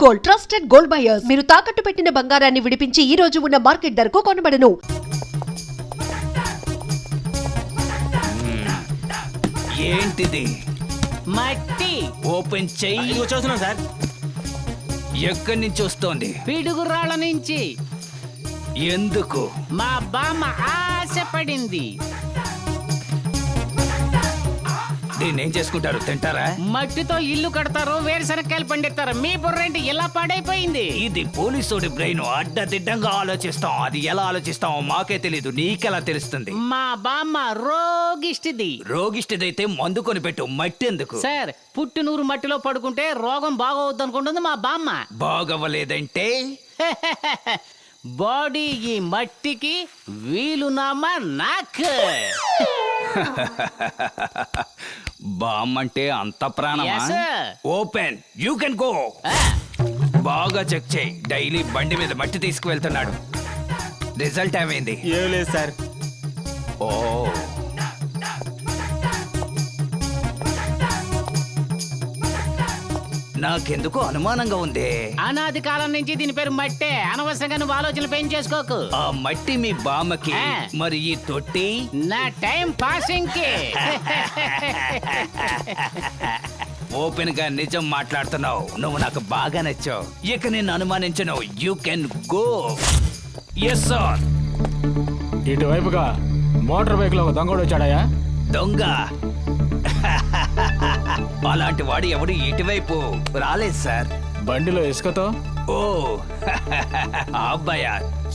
Gold, trusted gold buyers. మీరు తాకట్టు పెట్టిన బంగారాన్ని విడిపించి ఈ రోజు ఉన్న మార్కెట్ ధరకు కొనబడను. ఏంటిది? మట్టి. ఓపెన్ చెయ్యి. చూస్తున్నాం సార్. ఎక్కడి నుంచి వస్తోంది? పిడుగురాళ్ళ నుంచి. ఎందుకు? మా బామ్మ ఆశపడింది. దీన్ని ఏం చేసుకుంటారు? తింటారా? మట్టితో ఇల్లు కడతారు, వేరుశనక్కాయలు పండిస్తారు. మీ బుర్రేంటి ఇలా పాడైపోయింది? ఇది పోలీసోడి బ్రెయిన్. అడ్డదిడ్డంగా ఆలోచిస్తాం. అది ఎలా ఆలోచిస్తామో మాకే తెలీదు. నీకెలా తెలుస్తుంది? మా బామ్మ రోగిష్టిది. రోగిష్టిదైతే మందు కొనిపెట్టు. మట్టి ఎందుకు? సార్, పుట్టినూరు మట్టిలో పడుకుంటే రోగం బాగోవద్దు అనుకుంటుంది మా బామ్మ. బాగవ్వలేదంటే బాడీ ఈ మట్టికి, వీలునామా నాకు. బామ్మంటే అంత ప్రాణమా? Yes, sir. Open. You can go. బాగా చెక్ చేయి. డైలీ బండి మీద మట్టి తీసుకువెళ్తున్నాడు. రిజల్ట్ ఏమైంది? ఏం లేదు సార్. ఓ, నాకెందుకు అనుమానంగా ఉంది. అనాది కాలం నుంచి దీని పేరు మట్టే. అనవసరంగా నువ్వు ఆలోచనలు పెంచేసుకోకు. చేసుకోకు. ఆ మట్టి మీ బామ్మకి, మరి ఈ తొట్టి నా టైం పాసింగ్ కి. ఓపెన్ గా నిజం మాట్లాడుతున్నావు. నువ్వు నాకు బాగా నచ్చావు. ఇక నేను అనుమానించను. You can go. Yes sir. ఇటువైపుగా మోటార్ బైక్ లో ఒక దొంగడు వచ్చాడయా? దొంగ? అలాంటి వాడు ఎవడు ఇటువైపు రాలేదు సార్. బండిలో ఇసుకతో? ఓ, ఆ అబ్బాయ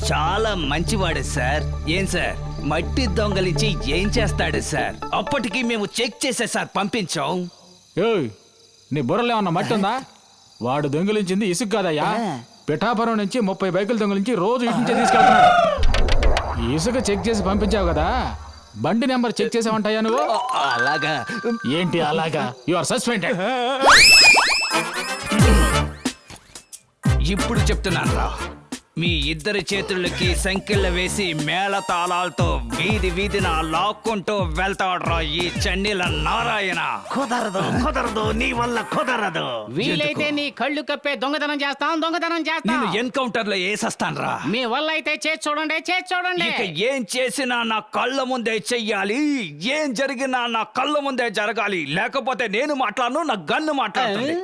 చాలా మంచివాడు సార్. ఏం సార్, మట్టి దొంగలించి ఏం చేస్తాడు సార్? అప్పటికి మేము చెక్ చేసే సార్ పంపించాం. ఏయ్, నీ బుర్రలో ఏమన్నా మట్టి ఉందా? వాడు దొంగిలించింది ఇసుక కాదయ్యా. పిఠాపురం నుంచి 30 బైకులు దొంగిలించి రోజు ఇటు నుంచే తీసుకెళ్తున్నాడు. ఇసుక చెక్ చేసి పంపించావు కదా, బండి నెంబర్ చెక్ చేసావంటాయా నువ్వు? అలాగా? ఏంటి అలాగా? You are suspended. ఇప్పుడు చెప్తున్నాను రా, మీ ఇద్దరి చేతులకి సంకెళ్ళ వేసి మేళ తాళాలతో వీధి వీధిన లాక్కుంటూ వెళ్తాడ్రా ఈ చన్నీల నారాయణ. కుదరదు, కుదరదు, నీ వల్ల కుదరదు. వీలైతే నీ కళ్ళు కప్పే దొంగతనం చేస్తాం, దొంగతనం చేస్తాం. నేను ఎన్కౌంటర్ లో వేసేస్తాను. మీ వల్ల అయితే చేసి చూడండి, చేసి చూడండి. ఇక ఏం చేసినా నా కళ్ళ ముందే చెయ్యాలి. ఏం జరిగినా నా కళ్ళ ముందే జరగాలి. లేకపోతే నేను మాట్లాడను, నా గన్ను మాట్లాడుతుంది.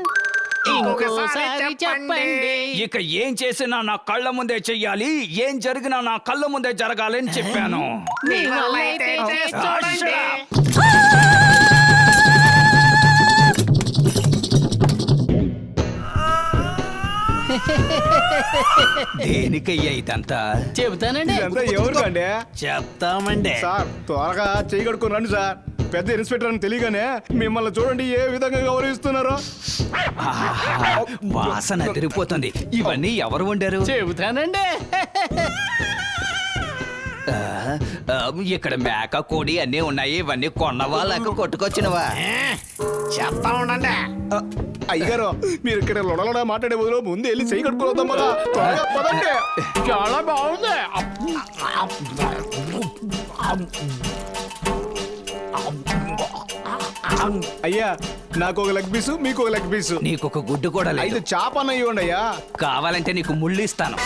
ఇంకోసారి చెప్పండి. ఇక ఏం చేసినా నా కళ్ళ ముందే చెయ్యాలి. ఏం జరిగినా నా కళ్ళ ముందే జరగాలని చెప్పాను. మీ వల్ల అయితే చేసి చూడండి. దేనికయ్యా ఇదంతా? చెబుతానండి. ఇదంతా ఎవరు అండి? చెప్తామండి సార్, త్వరగా చేయి కడుక్కొని రండి సార్. పెద్ద ఇన్స్పెక్టర్ అని తెలియగానే మిమ్మల్ని చూడండి ఏ విధంగా గౌరవిస్తున్నారో. వాసన తిరిగిపోతుంది. ఇవన్నీ ఎవరు వండారు? చెబుతానండి. ఇక్కడ మేక, కోడి అన్నీ ఉన్నాయి. ఇవన్నీ కొన్నవా లేక కొట్టుకొచ్చినవా? చెప్తా ఉండండి. అయ్యగారు, మీరు ఇక్కడ లొడలొడ మాట్లాడే బదులు ముందు వెళ్ళి చేయి కడుక్కోవద్దాం కదా. త్వరగా పదండి. చాలా బాగుంది. అయ్యా, నాకు ఒక లెగ్ పీసు, మీకు ఒక లెగ్ పీసు. నీకు ఒక గుడ్డు కూడా లేదు. 5 చేపన్న ఇవ్వండి అయ్యా. కావాలంటే నీకు ముళ్ళు ఇస్తాను.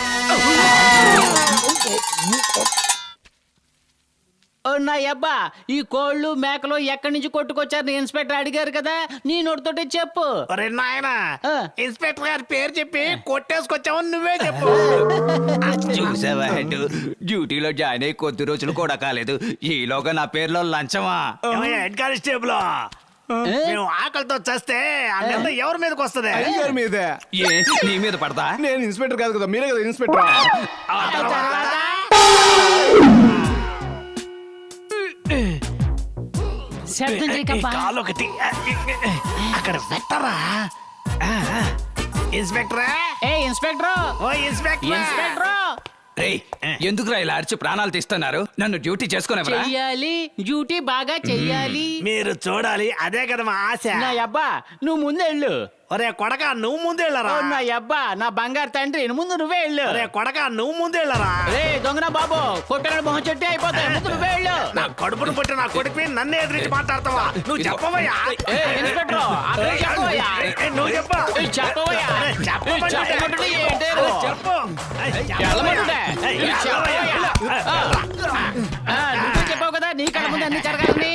నా అబ్బా, ఈ కోళ్ళు మేకలు ఎక్కడి నుంచి కొట్టుకొచ్చారు ఇన్స్పెక్టర్ అడిగారు కదా, నీ నోటితోటి చెప్పు. నాయనా, ఇన్స్పెక్టర్ గారి పేరు చెప్పి కొట్టేసుకొచ్చావని నువ్వే చెప్పు. చూసావా హెడ్, డ్యూటీలో జాయిన్ అయ్యి కొద్ది రోజులు కూడా కాలేదు. ఈలోగా నా పేరులో లంచమా? హెడ్ కానిస్టేబుల్, మేము ఆకలితో చస్తే అన్నంతా ఎవరి మీదకి వస్తుంది? అయ్యగారి మీదే. ఏ, నీ మీద పడతా? నేను ఇన్స్పెక్టర్ కాదు కదా, మీరే కదా ఇన్స్పెక్టర్. శబ్దం చేయకబ్బా. కాలొకటి అక్కడ పెట్టరా. ఇన్స్పెక్టరా, ఏ ఇన్స్పెక్టర్, ఓ ఇన్స్పెక్టర్, ఇన్స్పెక్టర్. రేయ్, ఎందుకురా ఇలా అరిచి ప్రాణాలు తీస్తున్నారు? నన్ను డ్యూటీ చేసుకునేవరా? చెయ్యాలి, డ్యూటీ బాగా చెయ్యాలి. మీరు చూడాలి, అదే కదా మా ఆశ. నా అబ్బా, నువ్వు ముందెళ్ళు. ఒరే కొడక నువ్వు ముందేళ్ళరా నా అబ్బా నా బంగారు తండ్రి ముందు నువ్వే వెళ్ళు. ఒరే కొడక నువ్వు ముందేళ్ళరా రే దొంగన బాబు కొట్టగాడు మొహం చెట్టే అయిపోతాయి, ముందు నువ్వే వెళ్ళు. నా కడుపును పుట్టి నా కొడుకు నన్నే ఎదిరించి మాట్లాడతావా? నువ్వు చెప్పవయ్యా. ఇన్స్పెక్టర్ అతను చెప్పవయ్యా. నువ్వు చెప్ప చెప్పవయ్యా. చెప్పమంటుంటే ఏంటి? చెప్పు వెళ్ళమంటుంటే చెప్పవయ్యా. నువ్వే చెప్పావు కదా నీ కళ్ళ ముందు అన్ని జరగాలని.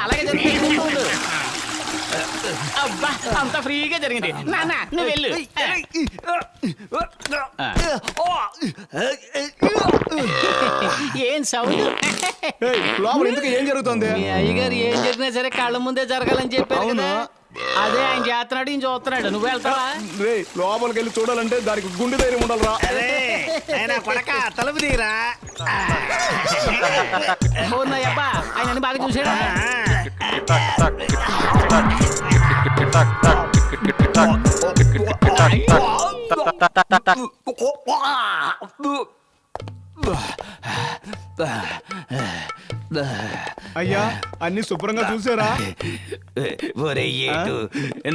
అలాగే జరిగింది. అబ్బా అంత ఫ్రీగా జరిగింది. నాన్న నువ్వు వెళ్ళు. ఏం సౌండ్? ఏయ్, లోపల ఎందుకు ఏం జరుగుతుంది? మీ అయ్యగారు ఏం జరిగినా సరే కళ్ళ ముందే జరగాలని చెప్పారు కదా. అదే ఆయన చేస్తున్నాడు ఈయన చూస్తున్నాడు. నువ్వు వెళ్తావా? రే లోపలికి వెళ్ళి చూడాలంటే దానికి గుండె ధైర్యం ఉండాలిరా. అరే అయినా కొడక తలుపు తీరా. అబ్బా ఆయన అన్ని బాగా చూసాడు. అయ్యా అన్ని శుభ్రంగా చూసారా? ఒరే ఏటు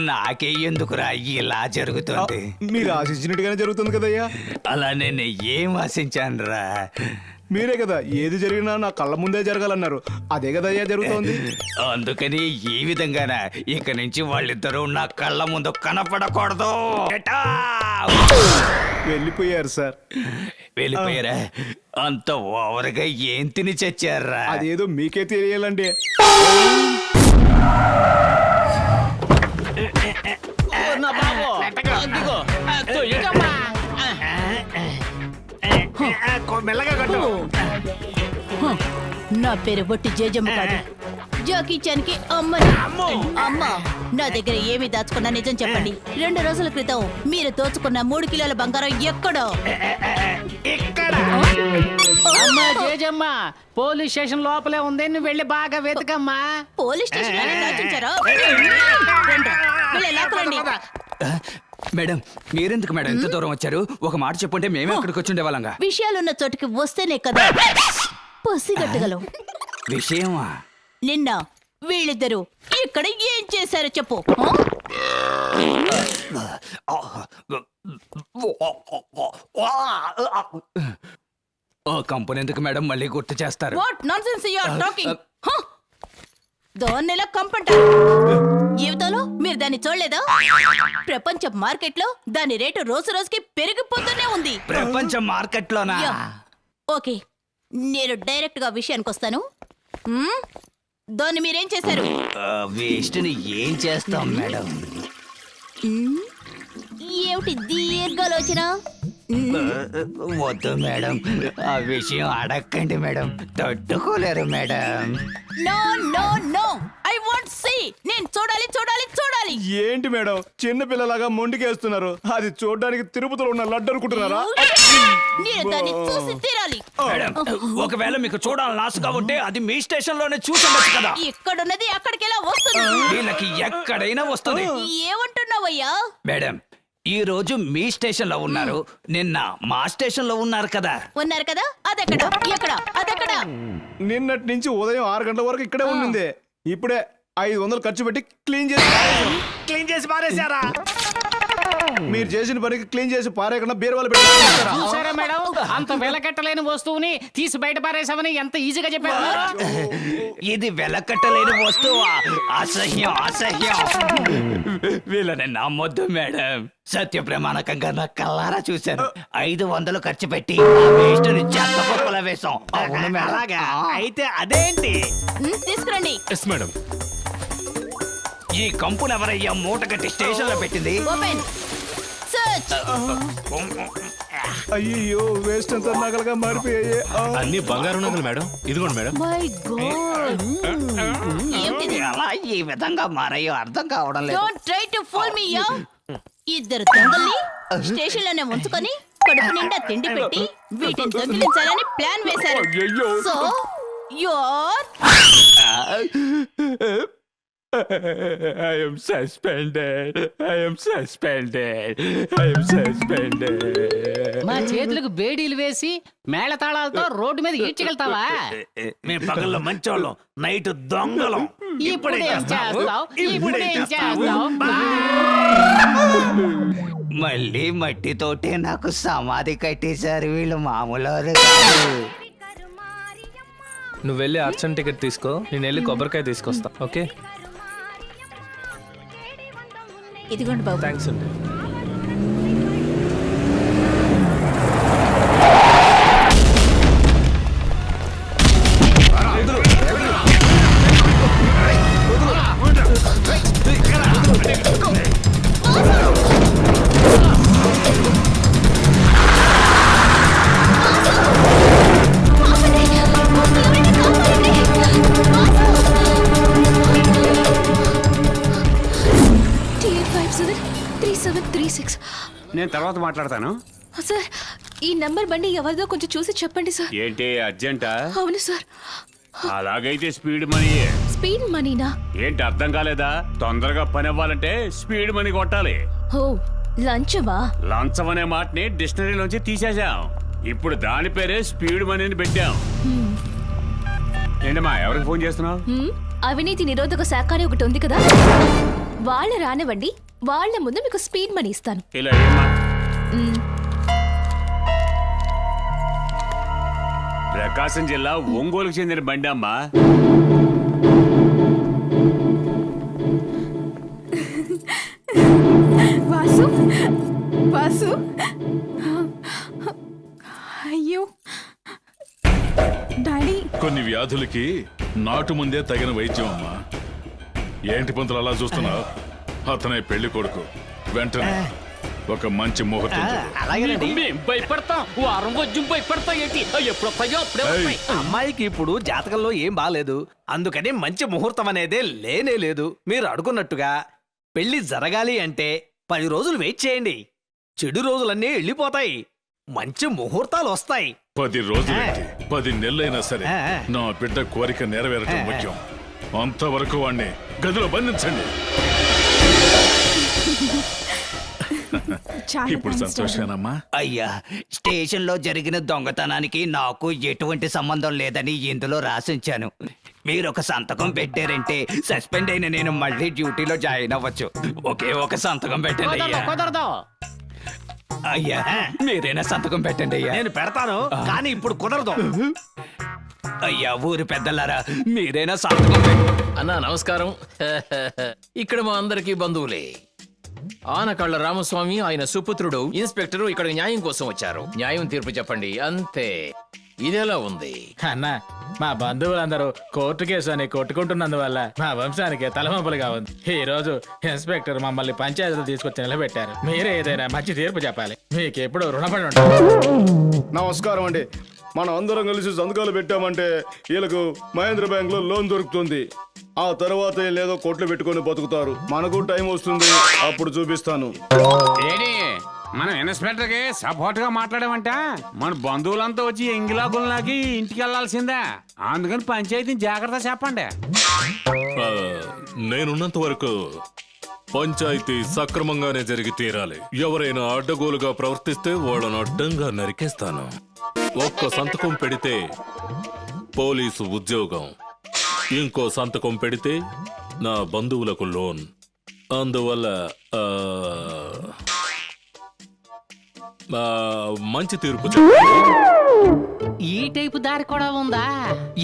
నాకే ఎందుకురా ఇలా జరుగుతుంది? మీరు ఆశించినట్టుగానే జరుగుతుంది కదయ్యా. అలా నేను ఏం ఆశించానురా? మీరే కదా ఏది జరిగినా నా కళ్ళ ముందే జరగాలన్నారు. అదే కదయ్యా జరుగుతోంది. అందుకని ఈ విధంగానా ఇక నుంచి వాళ్ళిద్దరూ నా కళ్ళ ముందు కనపడకూడదు. ఎటా! వెళ్ళిపోయారు సార్. వెళ్ళిపోయారా? అంత ఓవర్గా ఏం తిని చచ్చారా? అదేదో మీకే తెలియాలండి. నా బాబు అదిగో. తొయ్యకమ్మా. మెల్లగా కట్టు. నా పేరు బొట్టి జేజమ్మ కాదు, జాకీ చాన్ కి అమ్మని. అమ్మ నా దగ్గర ఏమి దాచుకున్నా నిజం చెప్పండి. 2 రోజుల క్రితం మీరు దోచుకున్న 3 కిలోల బంగారం ఎక్కడో? ఇక్కడ అమ్మా జేజమ్మ పోలీస్ స్టేషన్ లోపలే ఉంది, నువ్వు వెళ్ళి బాగా వెతకమ్మా. పోలీస్ స్టేషన్ లోనే దాచుంచారా? రండి, వెళ్ళి లాక్కురండి. మేడం మీరెందుకు మేడం ఎంత దూరం వచ్చారు? ఒక మాట చెప్పుంటే మేమే అక్కడికి వచ్చి ఉండేవాళ్ళంగా. విషయాలున్న చోటికి వస్తేనే కదా పసిగట్టగలం. విషయమా? నిన్న వీళ్ళిద్దరూ ఇక్కడ ఏం చేశారో చెప్పు. ఓ కంపెనీ ఎందుకు మేడం మళ్ళీ గుర్తు చేస్తారు? What nonsense you are talking? దాన్నెలా కంపంటారు? జీవితంలో మీరు దాన్ని చూడలేదా? ప్రపంచ మార్కెట్ లో దాని రేటు రోజు రోజుకి పెరిగిపోతూనే ఉంది. ప్రపంచ మార్కెట్లోనా? యా. ఓకే, నేను డైరెక్ట్ గా విషయానికి వస్తాను. దాన్ని మీరేం చేశారు? వేస్ట్ని ఏం చేస్తాం మేడం? ఏమిటి దీర్ఘాలోచన? వద్దు మేడం, ఆ విషయం అడక్కండి మేడం, తట్టుకోలేరు madam. No no no, I want see. నేను చూడాలి చూడాలి చూడాలి. ఏంటి మేడం చిన్న పిల్లలాగా మొండికేస్తున్నారు? అది చూడడానికి తిరుపతిలో ఉన్న లడ్డు అనుకుంటున్నారా? నేను దాన్ని చూసి తీరాలి. మేడం ఒకవేళ మీకు చూడాలని ఆశగా ఉంటే అది మీ స్టేషన్ లోనే చూసుండొచ్చు కదా. ఇక్కడున్నది అక్కడికి ఎలా వస్తుంది? వీళ్ళకి ఎక్కడైనా వస్తుంది. ఏమంటున్నావయ్యా? మేడం ఈ రోజు మీ స్టేషన్ లో ఉన్నారు, నిన్న మా స్టేషన్ లో ఉన్నారు కదా. ఉన్నారు కదా, అదెక్కడ ఎక్కడ అదెక్కడ? నిన్నటి నుంచి ఉదయం 6 గంటల వరకు ఇక్కడే ఉండింది. ఇప్పుడే 500 ఖర్చు పెట్టి క్లీన్ చేసి పారేశారా? మీరు చేసిన పనికి క్లీన్ చేసి పారేయకుండా బీరువాలు పెట్టి చూసారా మేడం, అంత వెలకట్టలేని వస్తువుని తీసి బయట పారేసామని ఎంత ఈజీగా చెప్పారు. ఇది వెలకట్టలేని వస్తువా? అసహ్యం అసహ్యం. వీళ్ళని నమ్మొద్దు మేడం, సత్య ప్రమాణకంగా నా కల్లారా చూశాను. 500 ఖర్చు పెట్టి వేస్ట్ చెత్త కుప్పలో వేసాం. అవును మేడం. అలాగా అయితే అదేంటి? తీసుకురండి. మేడం ఈ కంపులు ఎవరయ్యా మూట కట్టి స్టేషన్ లో పెట్టింది? Open search. అయ్యో వేస్ట్ అంతా నగలుగా మారిపోయాయి. అన్ని బంగారు నగలు మేడం. ఇదిగోండి మేడం. మై గాడ్, ఏంటిది? ఎలా ఈ విధంగా మారయ్యో అర్థం కావడం లేదు. Don't try to fool me yeah. ఇద్దరు దొంగల్ని స్టేషన్ లోనే ఉంచుకొని కడుపు నిండా తిండి పెట్టి వీటిని దొంగిలించాలని ప్లాన్ వేశారు. So your I am suspended. I am suspended. I am suspended. మా చేతులకు బేడీలు వేసి మేళతాళాలతో రోడ్డు మీద ఈడ్చగలుగుతావా? మేము పగల్లో మంచోళ్ళం, నైట్ దొంగలం. ఇప్పుడేం చేస్తావు ఇప్పుడేం చేస్తావు మళ్ళీ మట్టితోటే నాకు సమాధి కట్టేశారు వీళ్ళు మామూలు కాదు. నువ్వు వెళ్ళి అర్చన టికెట్ తీసుకో, నేను వెళ్ళి కొబ్బరికాయ తీసుకొస్తా. ఓకే, ఇదిగోండి బాబు. థ్యాంక్స్ అండి. నేను తర్వాత మాట్లాడతాను. సార్, ఈ నంబర్ బండి ఎవరిదో కొంచెం చూసి చెప్పండి సార్. ఏంటి అర్జెంటా? అవును సార్. అలాగైతే స్పీడ్ మనీ. స్పీడ్ మనీనా? ఏంటి అర్థం కాలేదా? తొందరగా పని అవ్వాలంటే స్పీడ్ మనీ కొట్టాలి. ఓ, లంచమా? లంచం అనే మాటని డిక్షనరీలోంచి తీసేశాం. ఇప్పుడు దాని పేరే స్పీడ్ మనీని పెట్టాం. ఏంటమ్మా, ఎవరికి ఫోన్ చేస్తున్నావు? అవినీతి నిరోధక శాఖ అని ఒకటి ఉంది కదా, వాళ్ళ రానివ్వండి, వాళ్ళ ముందు మీకు స్పీడ్ మనీ ఇస్తాను. ఇలా ఏమ్మా? ప్రకాశం జిల్లా ఒంగోలుకు చెందిన బండి అమ్మా. వాసు, వాసు, అయ్యో డాడీ. కొన్ని వ్యాధులకి నాటు ముందే తగిన వైద్యం అమ్మా. ఏంటి పంతులు అలా చూస్తున్నావు? అతనే పెళ్లి కొడుకు. వెంటనే ఒక మంచి ముహూర్తం చూడు. మేము భయపడతాం, వారం వజ్జం భయపడతాం ఏంటి? ఎప్పుడు వస్తాయో అప్పుడే వస్తాయి. అమ్మాయికి ఇప్పుడు జాతకంలో ఏం బాలేదు, అందుకని మంచి ముహూర్తం అనేదే లేనే లేదు. మీరు అడుగున్నట్టుగా పెళ్లి జరగాలి అంటే 10 రోజులు వెయిట్ చేయండి. చెడు రోజులన్నీ వెళ్ళిపోతాయి, మంచి ముహూర్తాలు వస్తాయి. 10 రోజులైతే 10 నెలలైనా సరే నా బిడ్డ కోరిక నెరవేరటం ముఖ్యం. అంతవరకు వాణ్ణి గదిలో బంధించండి. ఇప్పుడు సంతోషమేనమ్మా? అయ్యా, స్టేషన్ లో జరిగిన దొంగతనానికి నాకు ఎటువంటి సంబంధం లేదని ఇందులో రాసించాను. మీరు ఒక సంతకం పెట్టారంటే సస్పెండ్ అయిన నేను మళ్ళీ డ్యూటీలో జాయిన్ అవ్వచ్చు. ఒకే ఒక సంతకం పెట్టండి అయ్యా. కుదరదు. అయ్యా, మీరైనా సంతకం పెట్టండి అయ్యా. నేను పెడతాను, కానీ ఇప్పుడు కుదరదు. అయ్యా, ఊరి పెద్దలారా, మీరైనా సంతకం పెట్టండి. అన్నా నమస్కారం. ఇక్కడ మా అందరికీ బంధువులే. ఆనకళ్ళ రామస్వామి, ఆయన సుపుత్రుడు ఇన్స్పెక్టరు ఇక్కడ న్యాయం కోసం వచ్చారు. న్యాయం తీర్పు చెప్పండి, అంతే. ఇదెలా ఉంది అన్న, మా బంధువులందరూ కోర్టు కేసు అని కొట్టుకుంటున్నందువల్ల మా వంశానికి తలవంపులుగా ఉంది. ఈ రోజు ఇన్స్పెక్టర్ మమ్మల్ని పంచాయతీలో తీసుకొచ్చి నిలబెట్టారు. మీరే ఏదైనా మంచి తీర్పు చెప్పాలి. మీకు ఎప్పుడు రుణపడి ఉంటారు. నమస్కారం అండి. మనం అందరం కలిసి సంతకాలు పెట్టామంటే వీళ్ళకు మహేంద్ర బ్యాంక్ లో లోన్ దొరుకుతుంది. ఆ తర్వాత లేదో కొట్లు పెట్టుకొని బతుకుతారు. మనకు టైం వస్తుంది, అప్పుడు చూపిస్తాను. ఏడి, మనం ఇన్స్పెక్టర్ కి సపోర్ట్ గా మాట్లాడామంట. మన బంధువులంతా వచ్చి ఎంగిలాకుల్లాకి ఇంటికి వెళ్లాల్సిందే. అందుకని పంచాయతీని జాగ్రత్త చెప్పండి. నేనున్నంత వరకు పంచాయతీ సక్రమంగానే జరిగి తీరాలి. ఎవరైనా అడ్డగోలుగా ప్రవర్తిస్తే వాళ్ళను అడ్డంగా నరికేస్తాను. ఒక్క సంతకం పెడితే పోలీసు ఉద్యోగం, ఇంకో సంతకం పెడితే నా బంధువులకు లోన్. అందువల్ల మంచి తీర్పు చెప్పండి. ఈ టైపు దారి కూడా ఉందా?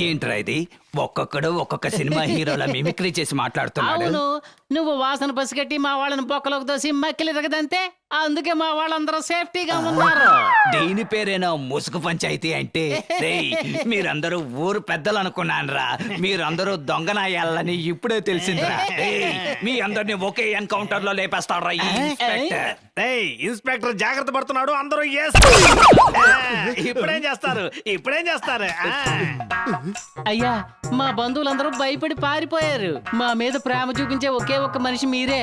ఏంట్రా ఇది? ఒక్కొక్కడు ఒక్కొక్క సినిమా హీరోల మిమిక్రీ చేసి మాట్లాడుతున్నాడు. అవును, నువ్వు వాసన పసిగట్టి మా వాళ్ళని బొక్కలోకి దోసి మక్కిలి రగదంతే. అందుకే మా వాళ్ళందరూ సేఫ్టీగా ఉన్నారు. దీని పేరేనా ముసుగు పంచాయతీ అంటే? రేయ్, మీరందరూ ఊరు పెద్దలు అనుకున్నానురా. మీరందరూ దొంగనాయాలని ఇప్పుడే తెలిసిందిరా. రేయ్, మీ అందరిని ఒకే ఎన్కౌంటర్ లో లేపేస్తాడ్రా ఈ ఇన్స్పెక్టర్. ఏయ్, ఇన్స్పెక్టర్ జాగ్రత్త పడుతున్నాడు. అందరూ ఇప్పుడేం చేస్తారు? అయ్యా, మా బంధువులందరూ భయపడి పారిపోయారు. మా మీద ప్రేమ చూపించే ఒకే ఒక్క మనిషి మీరే.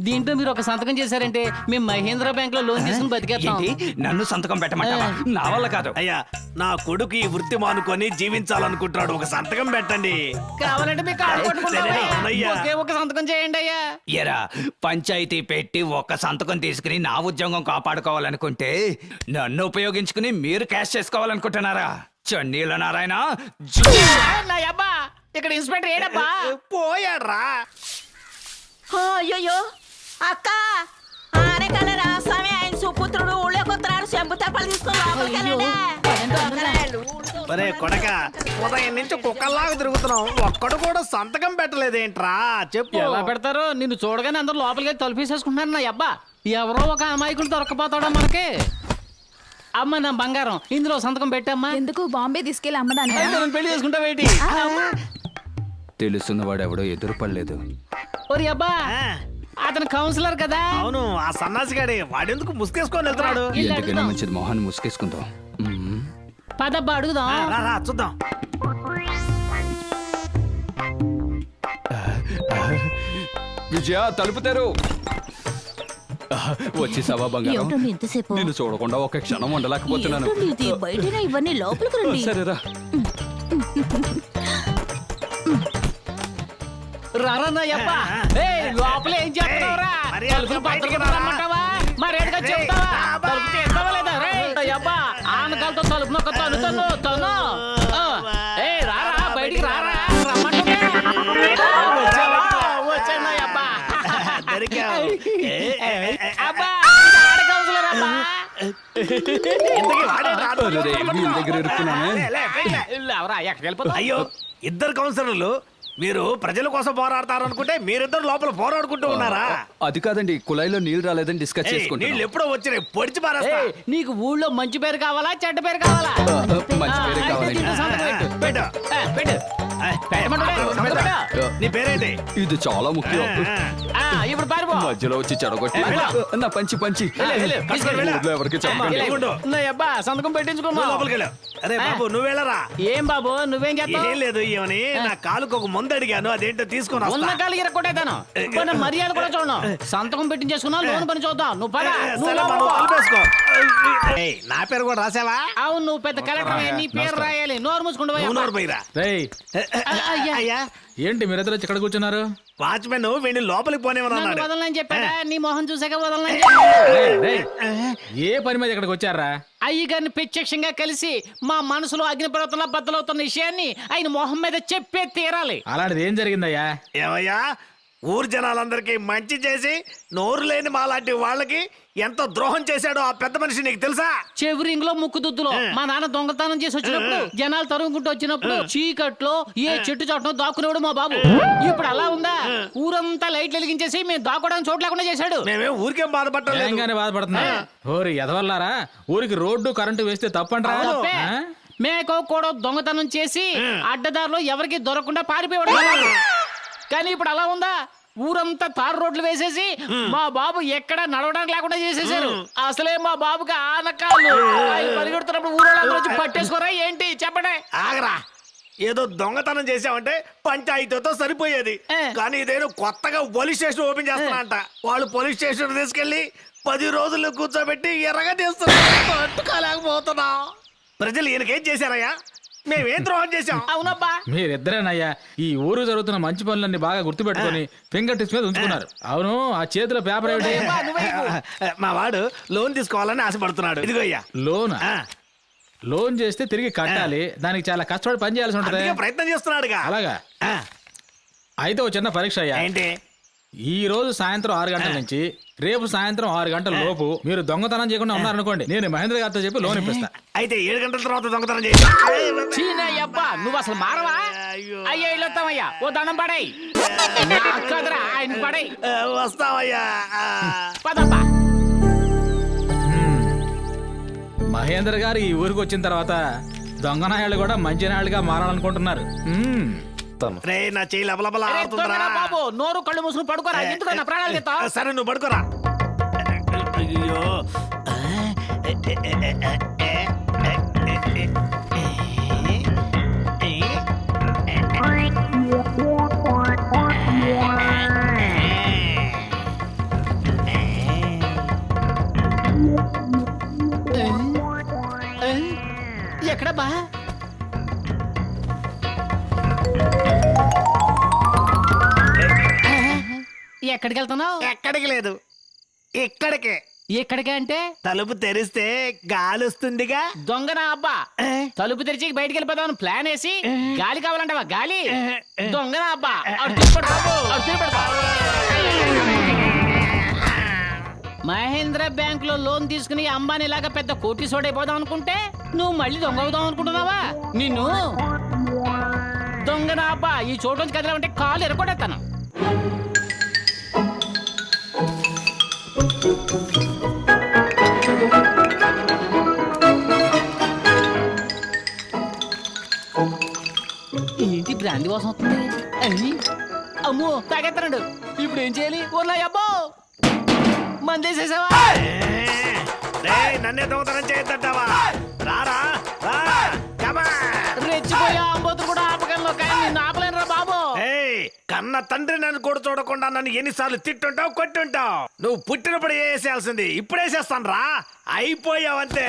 దీంట్లో మీరు ఒక సంతకం చేశారంటే మేము మహేంద్ర బ్యాంక్ లో లోన్ తీసుకుని బతికేస్తాం. ఏంటి? నన్ను సంతకం పెట్టమంటావా? నా వల్ల కాదు. అయ్యా, నా కొడుకు ఈ వృత్తి మానుకొని జీవించాలనుకుంటున్నాడు. ఒక సంతకం పెట్టండి. కావాలంటే మీ కాళ్ళు పట్టుకుంటాం. అవునయ్యా. ఒకే ఒక సంతకం చేయండి అయ్యా. ఎరా, పంచాయతీ పెట్టి ఒక్క సంతకం తీసుకుని నా ఉద్యోగం కాపాడుకోవాలనుకుంటే నన్ను ఉపయోగించుకుని మీరు క్యాష్ చేసుకోవాలనుకుంటున్నారా? చన్నీల నారాయణ. నా అబ్బా ఇక్కడ ఇన్స్పెక్టర్ ఏడబ్బా? పోయాడ్రా. అయ్యో అక్క ఆనకాల రాస్వామి ఆయన సుపుత్రుడు ఊళ్ళోకి వస్తున్నాడు చెంబు తప్పలు తీసుకుని ఒరే కొడక, ఉదయం నుంచి కుక్కల్లాగా తిరుగుతున్నాం, ఒక్కడు కూడా సంతకం పెట్టలేదేంట్రా? చెప్పు. ఎలా పెడతారు? నిన్ను చూడగానే అందరూ లోపలికి వెళ్ళి తలుపేసేసుకుంటున్నారు నా అబ్బా. ఎవరో ఒక అమాయకుడు దొరకపోతాడా మనకి? అమ్మ నా బంగారం, ఇందులో సంతకం పెట్టమ్మా. ఎందుకు బాంబే తీసుకెళ్ళి అమ్మడానికి? అయితే నన్ను పెళ్లి చేసుకుంటావేంటి? తెలుసున్నవాడు ఎవడో ఎదురుపడలేదు. ఒరి అబ్బా, అతను కౌన్సిలర్ కదా. అవును, ఆ సన్నాసిగాడే. వాడెందుకు ముసుకేసుకొని వెళ్తున్నాడు? ఎందుకైనా మంచిది మొహాన్ని ముసుకేసుకుందాం. పదబ్బా అడుగుదాం. రా, రా, చూద్దాం. విజయ తలుపుతారు. వచ్చేసావా బంగారం? ఎంతసేపు నిన్ను చూడకుండా ఒక క్షణం ఉండలేకపోతున్నాను. బయట ఇవన్నీ లోపలికి రండి. సరేరా. రారా నా అబ్బా. ఏయ్, లోపల ఏం చేస్తున్నావురా? తలుపులు పక్కకి రమ్మంటావా? మరేడుగా చెప్తావా? తలుపు చేస్తావా లేదా? రేయ్ అబ్బా, ఆనకాలతో తలుపు నొక్క తను. ఏయ్ రారా, బయటికి రారా, రమ్మంటుంటే. వచ్చాను నా అబ్బా. దొరికావు. అబ్బా, ఇది ఆడ కౌన్సిలర్ అబ్బా. ఇంతకీ వాడే రాడు. వీళ్ళ దగ్గర ఇరుక్కున్నానే. లే, పైకి లే. ఎవరా ఎక్కడికి వెళ్ళిపోతావు? అయ్యో, ఇద్దరు కౌన్సిలర్లు. మీరు ప్రజల కోసం పోరాడతారు అనుకుంటే మీరిద్దరు లోపల పోరాడుకుంటూ ఉన్నారా? అది కాదండి, కుళాయిలో నీళ్లు రాలేదని డిస్కస్ ఏయ్, చేసుకుంటాం. నీళ్ళు ఎప్పుడో వచ్చినాయి, పొడిచి పారేస్తా. ఏయ్, నీకు ఊళ్ళో మంచి పేరు కావాలా చెడ్డ పేరు కావాలా? మంచి పేరే అయితే కావాలండి. దీంట్లో సంతకం పెట్టు. పెట్టు. పెట్టు. పెట్టమంటే సంతకం పెట్టు. నీ పేరేంటి? ఇది చాలా ముఖ్యం. ఇప్పుడు పారిపో. మధ్యలో వచ్చి చెడగొట్టి నా పంచి ఊర్లో ఎవరికి చెప్పండి. ఉండు. నా అబ్బా సంతకం పెట్టించుకున్నా. నువ్వు లోపలికి వెళ్ళు. అరే బాబు, నువ్వు వెళ్ళరా. ఏం బాబు నువ్వేం చేస్తావు? ఏం లేదు, ఏమని నా కాలుకు ఒక మందు అడిగాను, అదేంటో తీసుకొని ఉన్న వస్తా. కాలు ఇరక్కొట్టేదాను. మన మర్యాద కూడా చూడను. సంతకం పెట్టించేసుకున్నా, లోన్ పని చూద్దాం. నువ్వు పద. నువ్వు సరే, లోపలికి మనం పో. కలిపేసుకో. ఏయ్, నా పేరు కూడా రాసావా? అవును, నువ్వు పెద్ద కలెక్టర్. నీ పేరు రాయాలి. నోరు మూసుకుంటూ పోయి నువ్వు అబ్బా. నోరు పోయిరా. రేయ్, అయ్యా, ఏంటి మీరిద్దరు వచ్చి ఇక్కడ కూర్చున్నారు? వాచ్మెన్ వీడిని లోపలికి నన్ను పోనేమన్నాడు. వదలనని చెప్పాడా? నీ మొహం చూసాక వదలనని రేయ్, రేయ్, ఏ పని మీద ఇక్కడికి వచ్చారా? అయ్యగారిని ప్రత్యక్షంగా కలిసి మా మనసులో అగ్నిపర్వతంలా బద్దలవుతున్న విషయాన్ని ఆయన మొహం మీద చెప్పే తీరాలి. అలాంటిది ఏం జరిగిందయ్యా? ఏమయ్యా, ఊరు జనాలందరికీ మంచి చేసి నోరు లేని మాలాంటి వాళ్ళకి ఎంత ద్రోహం చేశాడో ఆ పెద్ద మనిషి నీకు తెలుసా? చెవిరింగ్ లో ముక్కు దుద్దులో మా నాన్న దొంగతనం చేసి వచ్చినప్పుడు, జనాలు తరుగుకుంటూ వచ్చినప్పుడు చీకట్లో ఏ చెట్టు చాటునో దాక్కునేవాడు మా బాబు. ఇప్పుడు అలా ఉందా? ఊరంతా లైట్లు వెలిగించేసి మేము దాక్కోవడానికి చోటు లేకుండా చేశాడు. మేమేం ఊరికేం బాధపడలేదు. ఏంగానే బాధపడుతున్నా? ఓరి ఎదవల్లారా, ఊరికి రోడ్డు కరెంటు వేస్తే తప్పంటారా? తప్పే. మేకో కూడా దొంగతనం చేసి అడ్డదారిలో ఎవరికి దొరకకుండా పారిపోయాడు మా బాబు. కానీ ఇప్పుడు అలా ఉందా? ఊరంతా తారు రోడ్లు వేసేసి మా బాబు ఎక్కడ నడవడానికి లేకుండా చేసేసారు. అసలే మా బాబుకి ఆనకాళ్ళు. ఆయన పరిగెడుతున్నప్పుడు ఊరోళ్ళందరూ వచ్చి పట్టేసుకోరా ఏంటి చెప్పండి. ఆగరా, ఏదో దొంగతనం చేసామంటే పంచాయతీతో సరిపోయేది. కానీ ఇదేదో కొత్తగా పోలీస్ స్టేషన్ ఓపెన్ చేస్తున్నా అంట. వాళ్ళు పోలీస్ స్టేషన్ తీసుకెళ్లి 10 రోజులు కూర్చోబెట్టి ఎర్రగా తీస్తున్నారు. పట్టుకోలేకపోతున్నాం. ప్రజలు ఈయనకేం చేశారయ్యా? మేమేం ద్రోహం చేశాం? అవునబ్బా, మీరిద్దరేనయ్యా ఈ ఊరు జరుగుతున్న మంచి పనులన్నీ బాగా గుర్తుపెట్టుకొని ఫింగర్ టిప్స్ మీద ఉంచుకున్నారు. అవును, ఆ చేతిలో పేపర్ ఏమిటి? మా వాడు లోన్ తీసుకోవాలని ఆశపడుతున్నాడు. ఇదిగో అయ్యా లోన్. లోన్ చేస్తే తిరిగి కట్టాలి, దానికి చాలా కష్టపడి పని చేయాల్సి ఉంటుంది. అందుకే ప్రయత్నం చేస్తున్నాడుగా. అలాగా? అయితే ఒక చిన్న పరీక్ష అయ్యా. ఏంటి? ఈ రోజు సాయంత్రం 6 గంటల నుంచి రేపు సాయంత్రం 6 గంటల లోపు మీరు దొంగతనం చేయకుండా ఉన్నారనుకోండి, నేను మహేంద్ర గారితో చెప్పి లోన్ ఇప్పిస్తా. అయితే 7 గంటల తర్వాత దొంగతనం చేసి చీనయ్యబ్బా నువ్వు అసలు మారవా? అయ్యా ఇల్లొత్తామయ్యా, ఓ దండం పడై. కదరా ఆయన పడై. వస్తావయ్యా. పదబ్బా. మహేంద్ర గారు ఈ ఊరికి వచ్చిన తర్వాత దొంగనాయాళ్ళు కూడా మంచి నాయాళ్ళుగా మారాలనుకుంటున్నారు. రే, నా చెయ్యి లబలబలా అరే, ఆడుతుందిరా. దొంగనా బాబు, నోరు కళ్ళు మూసుకుని పడుకోరా. ఎందుకు నా ప్రాణాలు తీస్తావు? సరే, నువ్వు పడుకోరా. అయ్యో, ఎక్కడబ్బా? ఎక్కడికి వెళ్తున్నావు? ఎక్కడికి లేదు, ఇక్కడికే. ఎక్కడికి అంటే తలుపు తెరిస్తే గాలి వస్తుందిగా. దొంగనా అబ్బా తలుపు తెరిచి బయటికి వెళ్ళిపోదాం ప్లాన్ వేసి గాలి కావాలంటావా గాలి దొంగనా అబ్బా అటు తిప్పడు బాబు, అటు తిప్పడు బాబు. మహేంద్ర బ్యాంక్ లో లోన్ తీసుకుని అంబానీ లాగా పెద్ద కోటీశ్వరుడైపోదాం అనుకుంటే నువ్వు మళ్ళీ దొంగ అవుదాం అనుకుంటున్నావా? నిన్ను దొంగనా అబ్బా ఈ చోటు నుంచి కదిలామంటే కాలు ఎరగొడతాను. ఏంటి బ్రాంతి వాసన వస్తుంది? అయ్యి, అమ్మో తాగెత్తన్నాడు. ఇప్పుడు ఏం చేయాలి? ఓర్లా అబ్బో మందేసేసావా? రేయ్, నన్నే దొంగతనం చేయొద్దంటావా? రారా రా, come on. రెచ్చిపోయా అంబోతులు కూడా ఆపగలను కానీ నిన్ను ఆపలేనురా బాబు. ఏయ్, కన్న తండ్రి నన్ను కూడా చూడకుండా నన్ను ఎన్నిసార్లు తిట్టుంటావు కొట్టుంటావు. నువ్వు పుట్టినప్పుడు వేసేయాల్సింది ఇప్పుడు వేసేస్తాను రా. అయిపోయావంతే.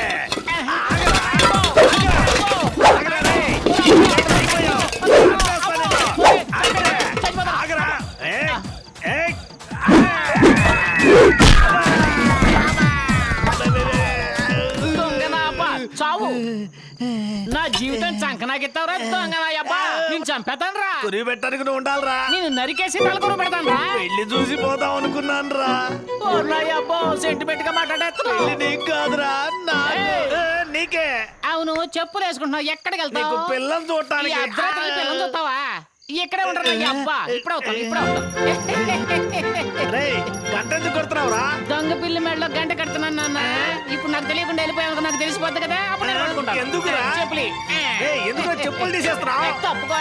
చావు నా జీవితం చంకనాకెత్తావురా దొంగనాయబ్బా. నేను చంపేతాను రా. కురి పెట్టడానికి నువ్వు ఉండాలిరా. నేను నరికేసి తలకొరు పెడతాను రా. పెళ్లి చూసి పోదాం అనుకున్నాను రా. అబ్బో సెంటిమెంట్ గా మాట్లాడేస్తున్నావు. పెళ్లి నీకు కాదురా, నీకే. అవును చెప్పులు వేసుకుంటున్నావు ఎక్కడికి నీకు వెళ్తావు? పిల్లలు చూడటానికి. అర్ధరాత్రి పిల్లలు చూస్తావా? ఇక్కడే ఉండరు అబ్బా. ఇప్పుడు అవుతాను ఇప్పుడు అవుతాను. రేయ్, గంట ఎందుకు కొడుతున్నావురా? దొంగ పిల్లి మెడలో గంట కడుతున్నాను నాన్న. ఇప్పుడు నాకు తెలియకుండా వెళ్ళిపోయావు నాకు తెలిసిపోద్ది కదా అప్పుడు నేను పట్టుకుంటాను. ఎందుకురా? చెప్పులి ఎందుకు చెప్పులు తీసేస్తున్నావు? తప్పుకో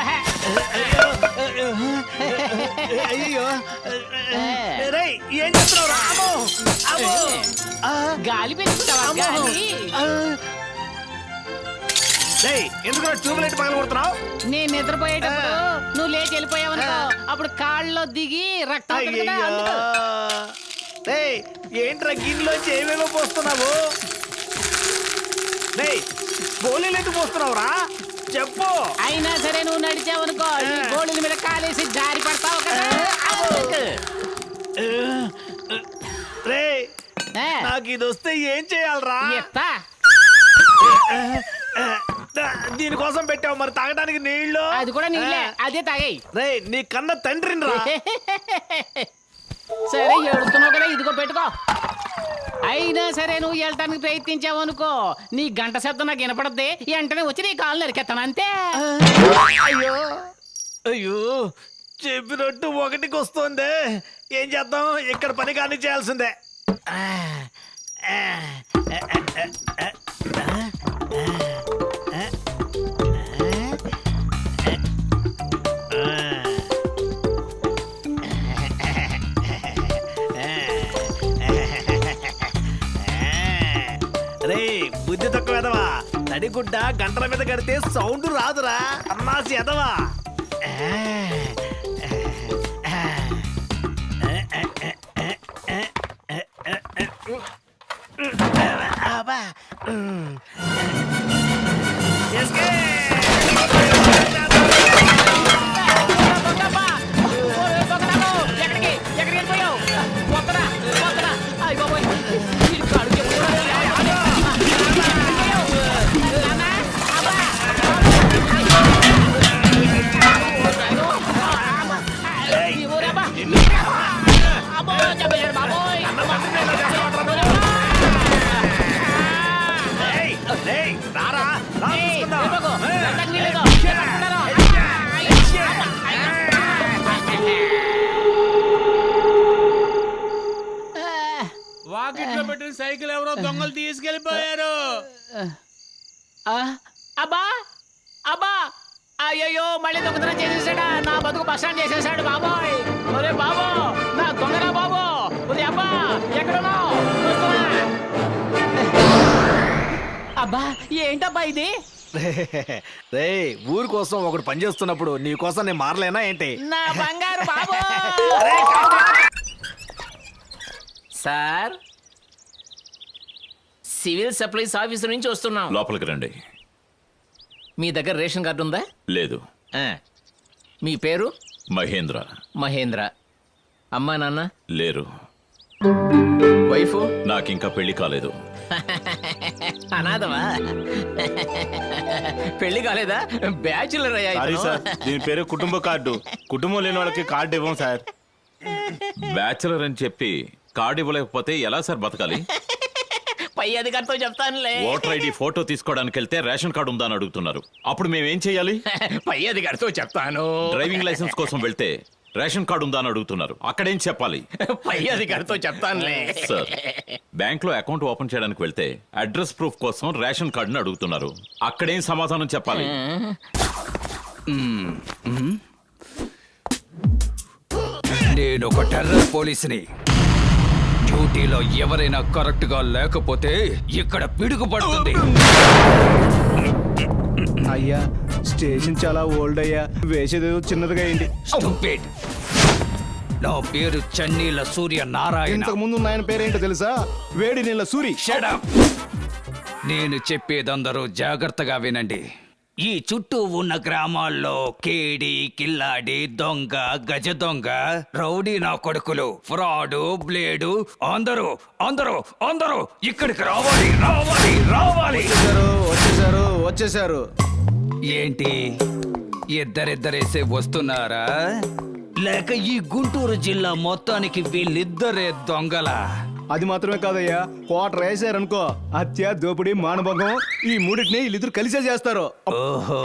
అయ్యో, రేయ్ ఏం చేస్తున్నావురా? గాలి పెంచుకుంటావా గాలి? ఎందుకు ట్యూబ్లైట్ పగల కొడుతున్నావు? నేను నిద్రపోయేటప్పుడు నువ్వు లేచి వెళ్ళిపోయావనుకో అప్పుడు కాళ్ళలో దిగి రక్తం వస్తుంది కదా, అందుకు. ఏంట్రా గిన్నెలోంచి ఏమేమో పోస్తున్నావు? గోళీలు ఎందుకు పోస్తున్నావురా? చెప్పు. అయినా సరే నువ్వు నడిచావనుకో ఈ గోళీల మీద కాలేసి జారి పడతావు కదా, అందుకు. నాకు ఇది వస్తే ఏం చేయాలరా? ఎత్తా దీనికోసం పెట్టావు మరి తాగడానికి నీళ్లు. అది కూడా నీళ్ళే, అదే తాగాయి. రేయ్, నీ కన్న తండ్రిని రా. సరే ఏడుస్తున్నావు కదా ఇదిగో పెట్టుకో. అయినా సరే నువ్వు వెళ్ళటానికి ప్రయత్నించావు అనుకో నీ గంట శబ్దం నాకు వినపడద్ది. వెంటనే వచ్చి నీ కాళ్ళు నరికెత్తాను అంతే. అయ్యో అయ్యో, చెప్పినట్టు ఒకటికి వస్తుంది. ఏం చేద్దాం, ఇక్కడ పని కానీ చేయాల్సిందే. రే బుద్ధి తక్కువ ఎదవా, తడిగుడ్డ గంటల మీద కడితే సౌండ్ రాదురా అమ్మాసి ఎదవా. ఎక్కడికి వెళ్ళిపోయావు? వద్దరా వద్దరా. అయ్య బాబోయ్ వీడి కాడు వాకిట్లో పెట్టిన సైకిల్ ఎవరో దొంగలు తీసుకెళ్లిపోయారు. అబ్బా అబ్బా అయ్యయ్యో మళ్ళీ దొంగతనం చేసేసాడా? నా బతుకు బస్టాండ్ చేసేసాడు బాబోయ్. ఒరే బాబో నా దొంగరా బాబో. ఒరే అబ్బా ఎక్కడున్నావు? అబ్బా ఏంటబ్బా ఇది? రే ఊరి కోసం ఒకడు పని చేస్తున్నప్పుడు నీ కోసం నేను మారలేనా ఏంటి? నా బంగారు బాబో. సార్, సివిల్ సప్లైస్ ఆఫీసర్ నుంచి వస్తున్నాం. లోపలికి రండి. మీ దగ్గర రేషన్ కార్డు ఉందా? లేదు. మీ పేరు? మహేంద్ర. మహేంద్ర. అమ్మా నాన్న? లేరు. వైఫ్ నాకింకా పెళ్లి కాలేదు. అనాథమా? పెళ్లి కాలేదా? బ్యాచులర్ అయ్యా ఇతను. దీని పేరు కుటుంబ కార్డు. కుటుంబం లేని వాళ్ళకి కార్డు ఇవ్వం సార్. బ్యాచులర్ అని చెప్పి కార్డు ఇవ్వలేకపోతే ఎలా సార్ బతకాలి? పై అధికారితో చెప్తానులే. ఓటర్ ఐడి ఫోటో తీసుకోవడానికి వెళ్తే రేషన్ కార్డు ఉందా అని అడుగుతున్నారు. అప్పుడు మేమేం చేయాలి? పై అధికారితో చెప్తాను. డ్రైవింగ్ లైసెన్స్ కోసం వెళ్తే రేషన్ కార్డు ఉందా అని అడుగుతున్నారు. అక్కడేం చెప్పాలి? పై అధికారితో చెప్తానులే. సార్, బ్యాంక్ లో అకౌంట్ ఓపెన్ చేయడానికి వెళ్తే అడ్రస్ ప్రూఫ్ కోసం రేషన్ కార్డుని అడుగుతున్నారు. అక్కడేం సమాధానం చెప్పాలి? నేను ఒక టెర్రర్ పోలీసుని. డ్యూటీలో ఎవరైనా కరెక్ట్ గా లేకపోతే ఇక్కడ పిడుగు పడుతుంది. అయ్యా స్టేషన్ చాలా ఓల్డ్ అయ్యా, వేసేదేదో చిన్నదిగా అయింది. Stupid. నా పేరు చన్నీల సూర్య నారాయణ. ఇంతకు ముందు ఆయన పేరేంటో తెలుసా? వేడి నీళ్ళ సూరి. Shut up. నేను చెప్పేదందరూ జాగ్రత్తగా వినండి. ఈ చుట్టూ ఉన్న గ్రామాల్లో కేడి, కిల్లాడి, దొంగ, గజ దొంగ, రౌడీ నా కొడుకులు, ఫ్రాడు, బ్లేడు అందరూ అందరూ అందరూ ఇక్కడికి రావాలి రావాలి రావాలి. వచ్చేసారు. ఏంటి ఇద్దరిద్దరేసే వస్తున్నారా? లేక ఈ గుంటూరు జిల్లా మొత్తానికి వీళ్ళిద్దరే దొంగల? అది మాత్రమే కాదయ్యా, కోట వేసారనుకో హత్య, దోపిడీ, మానభంగం ఈ మూడింటిని వీళ్ళిద్దరు కలిసే చేస్తారు. ఓహో,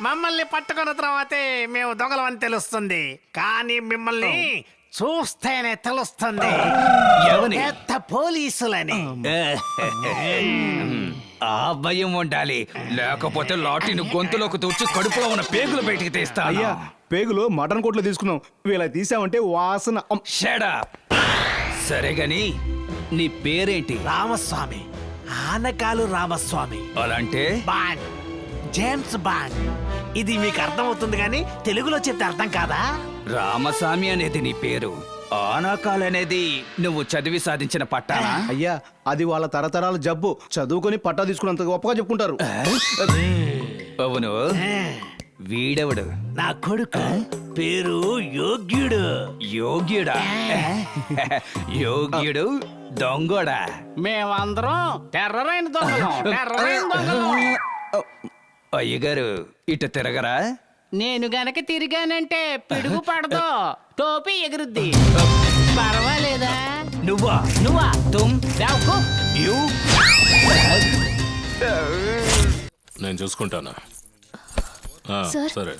మమ్మల్ని పట్టుకున్న తర్వాతే మేము దొంగలమని తెలుస్తుంది, కానీ మిమ్మల్ని చూస్తేనే తెలుస్తుంది ఎవని? పెద్ద పోలీసులని. ఆ భయం ఉండాలి, లేకపోతే లాఠీని గొంతులోకి తూర్చి కడుపులో ఉన్న పేగులు బయటికి తీస్తా. అయ్యా పేగులు మటన్ కోట్లో తీసుకున్నాం, వీళ్ళ తీసామంటే వాసన. Shut up. సరే గాని నీ పేరేంటి? రామస్వామి, ఆనకాలు రామస్వామి. అలాంటే బాండ్, జేమ్స్ బాండ్. ఇది మీకు అర్థమవుతుంది కానీ తెలుగులో చెప్తే అర్థం కాదా? రామస్వామి అనేది నీ పేరు, ఆనాకాల్ అనేది నువ్వు చదివి సాధించిన పట్టానా? అయ్యా అది వాళ్ళ తరతరాల జబ్బు, చదువుకొని పట్టా తీసుకున్నంత గొప్పగా చెప్పుకుంటారు. అవును, వీడెవడు? నా కొడుకు పేరు యోగ్యుడు. యోగ్యుడా? యోగ్యుడు దొంగోడా? మేమందరం టెర్రర్ అయిన దొంగలం, టెర్రర్ అయిన దొంగలం. అయ్యగారు ఇటు తిరగరా? నేను గనక తిరిగానంటే పిడుగు పడదు, టోపీ ఎగురుద్ది. పర్వాలేదా? నువ్వా? నువ్వా? తుమ్ దావుకో. యు నేను చూసుకుంటాను. సార్. సరే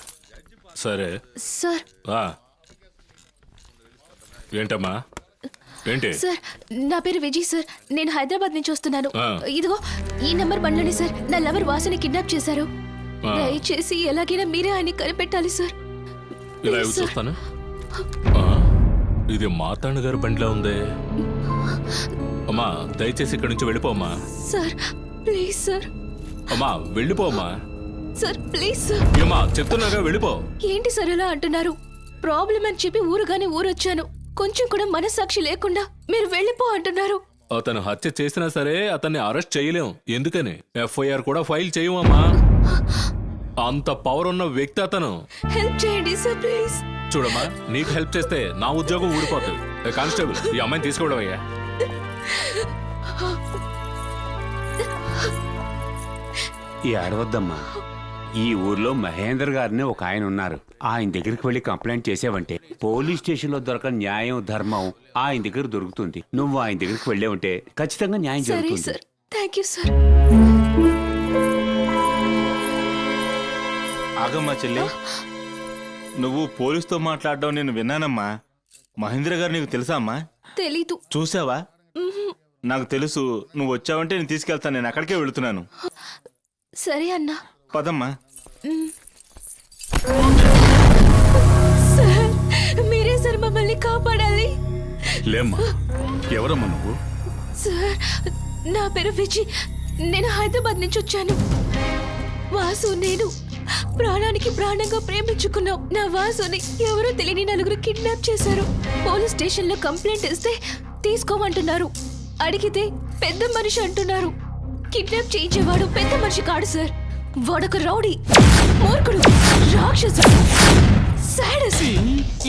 సరే. సార్ ఏంటమ్మా? ఏంటి? సార్, నా పేరు విజయ్ సార్. నేను హైదరాబాద్ నుంచి వస్తున్నాను. ఆ. ఇదిగో ఈ నంబర్ బండ్లోనే సార్ నా లవర్ వాసుని కిడ్నాప్ చేశారు. ఆ. దయచేసి ఎలాగైనా మీరే ఆయన్ని కనిపెట్టాలి సార్. ఇలా ప్లీజ్ సార్. చూస్తాను. ఇది మార్తాండ గారి బండిలో ఉంది. అమ్మా దయచేసి ఇక్కడి నుంచి వెళ్ళిపోమ్మా. Sir please sir. అమ్మా వెళ్ళిపోమ్మా. Sir please sir. ఏమ్మా చెప్తున్నాగా వెళ్ళిపో. ఏంటి సార్ ఎలా అంటున్నారు? ప్రాబ్లం అని చెప్పి ఊరుగానే ఊరొచ్చాను. కొంచెం కూడా మనస్సాక్షి లేకుండా మీరు వెళ్ళిపో అంటున్నారు. అతను హత్య చేసినా సరే అతన్ని అరెస్ట్ చేయలేం. ఎందుకని ఎఫ్ఐఆర్ కూడా ఫైల్ చేయమమ్మా. అంత పవర్ ఉన్న వ్యక్తి అతను. హెల్ప్ చేయండి సార్ ప్లీజ్. చూడమ్మా, నీకు హెల్ప్ చేస్తే నా ఉద్యోగం ఊడిపోతుంది. కానిస్టేబుల్, ఈ అమ్మాయిని తీసుకోవడం అయ్యా. ఏడవద్దమ్మా. ఈ ఊర్లో మహేందర్ గారిని ఒక ఆయన ఉన్నారు. ఆయన దగ్గరికి వెళ్ళి కంప్లైంట్ చేసావంటే పోలీస్ స్టేషన్ లో దొరకని న్యాయం, ధర్మం ఆయన దగ్గర దొరుకుతుంది. నువ్వు ఆయన దగ్గరికి వెళ్ళే ఉంటే ఖచ్చితంగా న్యాయం సరే జరుగుతుంది. Sir, thank you sir. ఆగమ్మా చెల్లి, నువ్వు పోలీసుతో మాట్లాడడం నేను విన్నానమ్మా. మహేంద్ర గారు నీకు తెలుసా అమ్మా? తెలీదు. చూసావా? నాకు తెలుసు, నువ్వు వచ్చావంటే నేను తీసుకెళ్తాను. నేను అక్కడికే వెళుతున్నాను. సరే అన్నా. పదమ్మా. సార్ మీరే సార్ మమ్మల్ని కాపాడాలి. లేమ్మా, ఎవరమ్మా నువ్వు? సార్ నా పేరు విజయ్. నేను హైదరాబాద్ నుంచి వచ్చాను. వాసు నేను ప్రాణానికి ప్రాణంగా ప్రేమించుకున్నాం. నా వాసుని ఎవరో తెలియని నలుగురు కిడ్నాప్ చేశారు. పోలీస్ స్టేషన్ లో కంప్లైంట్ ఇస్తే తీసుకోమంటున్నారు. అడిగితే పెద్ద మనిషి అంటున్నారు. కిడ్నాప్ చేయించేవాడు పెద్ద మనిషి కాడు సార్, వాడొక రౌడీ, మూర్ఖుడు, రాక్షసుడు. సాడస్.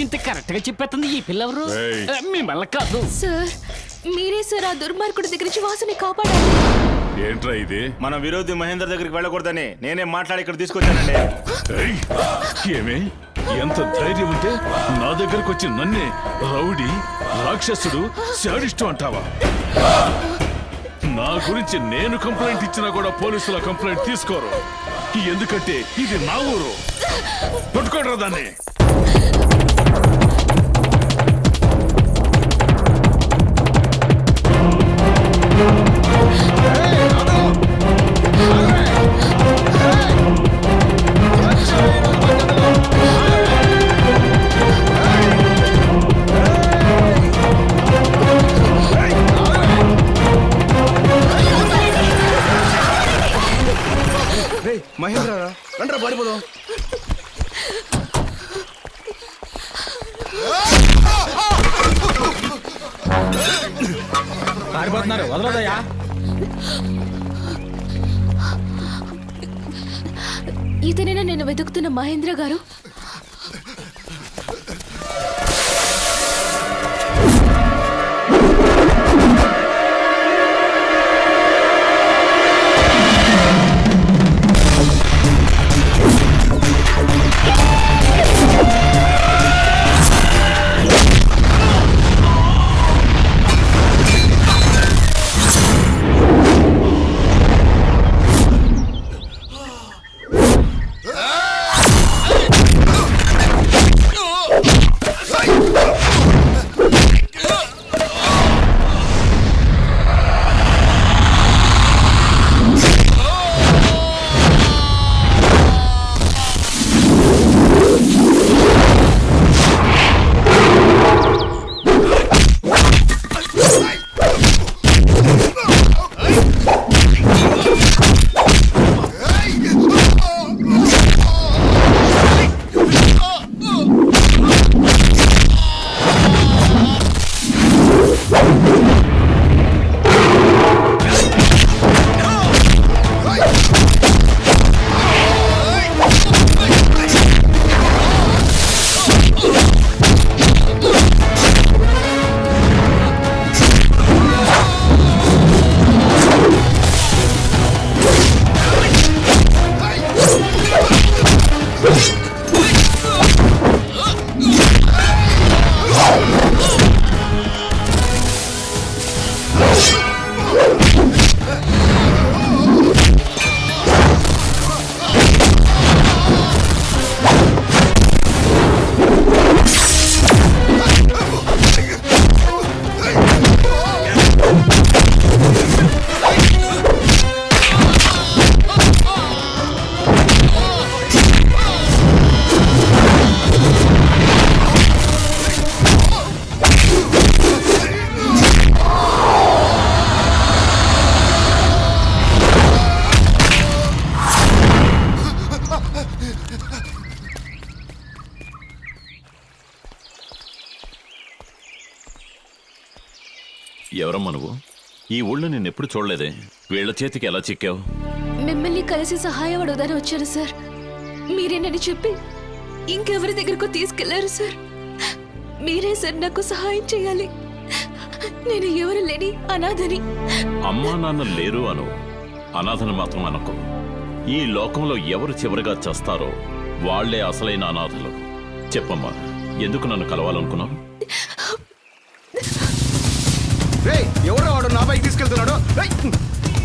ఇంత కరెక్ట్ గా చెప్పేస్తుంది ఈ పిల్లవరు. ఏయ్. మిమ్మల్ని కాదు సార్ మీరే సార్ ఆ దుర్మార్గుడి దగ్గర నుంచి వాసుని కాపాడాలి. ఏంట్రా ఇది? మన విరోధి మహేందర్ దగ్గరికి వెళ్ళకూడదని నేనే మాట్లాడి ఇక్కడ తీసుకొచ్చానండి. ఏయ్, ఏమే ఎంత ధైర్యం ఉంటే నా దగ్గరకు వచ్చి నన్నే రౌడీ, రాక్షసుడు, శాడిస్టు అంటావా? నా గురించి నేను కంప్లైంట్ ఇచ్చినా కూడా పోలీసుల కంప్లైంట్ తీసుకోరు. ఎందుకంటే ఇది నా ఊరు. పట్టుకోడరా దాన్ని. మహేంద్ర రండ్రా పారిపోదాం. పారిపోతున్నారు, వదలదయ్యా. ఇతనేనా నేను వెతుకుతున్న మహేంద్ర గారు? ఎవరమ్మా నువ్వు? ఈ ఊళ్ళో నేను ఎప్పుడు చూడలేదే. వీళ్ళ చేతికి ఎలా చిక్కావు? మిమ్మల్ని కలిసి సహాయం అడుగుదాని వచ్చాను సార్. మీరేనని చెప్పి ఇంకెవరి దగ్గరకు తీసుకెళ్లారు సార్. మీరే సార్ నాకు సహాయం చేయాలి. నేను ఎవరు లేని అనాథని. అమ్మా నాన్న లేరు అను, అనాథను మాత్రం అనకు. ఈ లోకంలో ఎవరు చివరిగా చస్తారో వాళ్లే అసలైన అనాథలు. చెప్పమ్మా, ఎందుకు నన్ను కలవాలనుకున్నావు? ఎవరో వాడు నా బైక్ తీసుకెళ్తున్నాడు.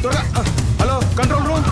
త్వరగా హలో కంట్రోల్ రూమ్.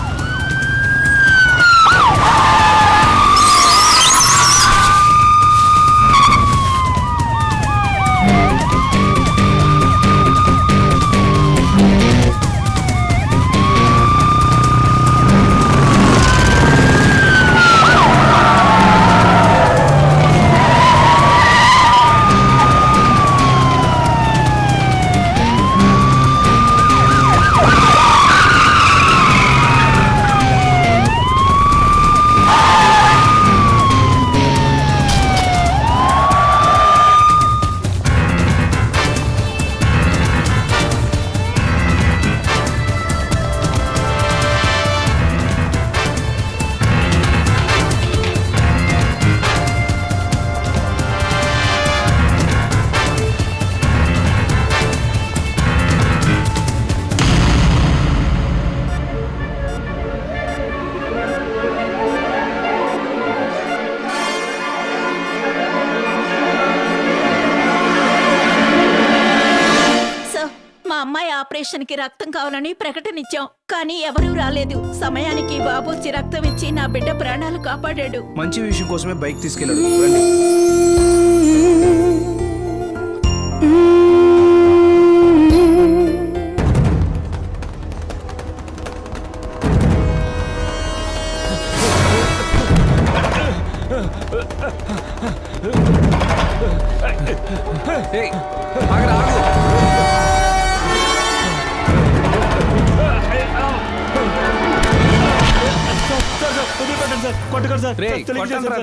అమ్మాయి ఆపరేషన్ కి రక్తం కావాలని ప్రకటన ఇచ్చాం, కానీ ఎవరూ రాలేదు. సమయానికి బాబు వచ్చి రక్తం ఇచ్చి నా బిడ్డ ప్రాణాలు కాపాడాడు. మంచి విషయం కోసమే బైక్ తీసుకెళ్ళాడు. రండి.